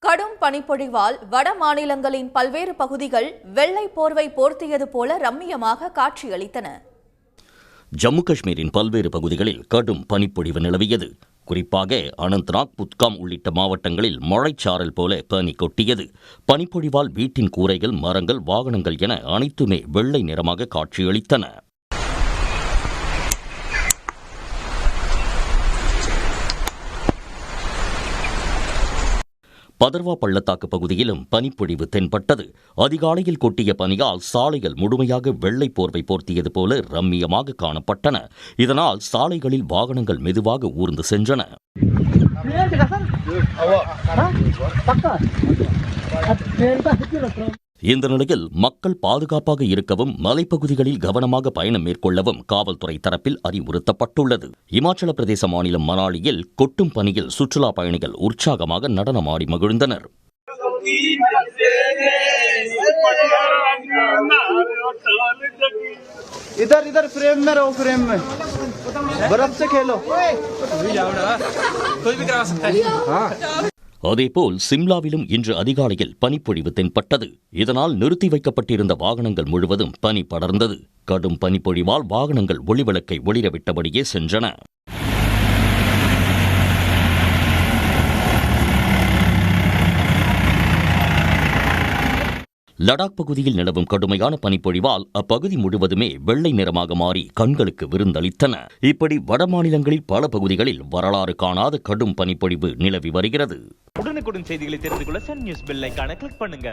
கடும் பனிப்பொழிவால் வட மாநிலங்களின் பல்வேறு பகுதிகள் வெள்ளை போர்வை போர்த்தியது போல ரம்மியமாக காட்சியளித்தன. ஜம்மு காஷ்மீரின் பல்வேறு பகுதிகளில் கடும் பனிப்பொழிவு நிலவியது. குறிப்பாக அனந்த்நாக், புத்காம் உள்ளிட்ட மாவட்டங்களில் மழைச்சாரல் போல பனி கொட்டியது. பனிப்பொழிவால் வீட்டின் கூரைகள், மரங்கள், வாகனங்கள் என அனைத்துமே வெள்ளை நிறமாக காட்சியளித்தன. பதர்வா பள்ளத்தாக்கு பகுதியிலும் பனிப்பொழிவு தென்பட்டது. அதிகாலையில் கொட்டிய பனியால் சாலைகள் முழுமையாக வெள்ளை போர்வை போர்த்தியது போல ரம்மியமாக காணப்பட்டன. இதனால் சாலைகளில் வாகனங்கள் மெதுவாக ஊர்ந்து சென்றன. இந்த நிலையில் மக்கள் பாதுகாப்பாக இருக்கவும், மலைப்பகுதிகளில் கவனமாக பயணம் மேற்கொள்ளவும் காவல்துறை தரப்பில் அறிவுறுத்தப்பட்டுள்ளது. இமாச்சல பிரதேச மாநிலம் மனாலியில் கொட்டும் பனியில் சுற்றுலா பயணிகள் உற்சாகமாக நடனமாடி மகிழ்ந்தனர். அதேபோல் சிம்லாவிலும் இன்று அதிகாலையில் பனிப்பொழிவு தென்பட்டது. இதனால் நிறுத்தி வைக்கப்பட்டிருந்த வாகனங்கள் முழுவதும் பனி படர்ந்தது. கடும் பனிப்பொழிவால் வாகனங்கள் ஒளிவிளக்கை ஒளிரவிட்டபடியே சென்றன. லடாக் பகுதியில் நிலவும் கடுமையான பனிப்பொழிவால் அப்பகுதி முழுவதுமே வெள்ளை நிறமாக மாறி கண்களுக்கு விருந்தளித்தன. இப்படி வட மாநிலங்களில் பல பகுதிகளில் வரலாறு காணாத கடும் பனிப்பொழிவு நிலவி வருகிறது. உடனுக்குடன் செய்திகளை தெரிந்து கொள்ள சன் நியூஸ் பெல் ஐகானை கிளிக் பண்ணுங்க.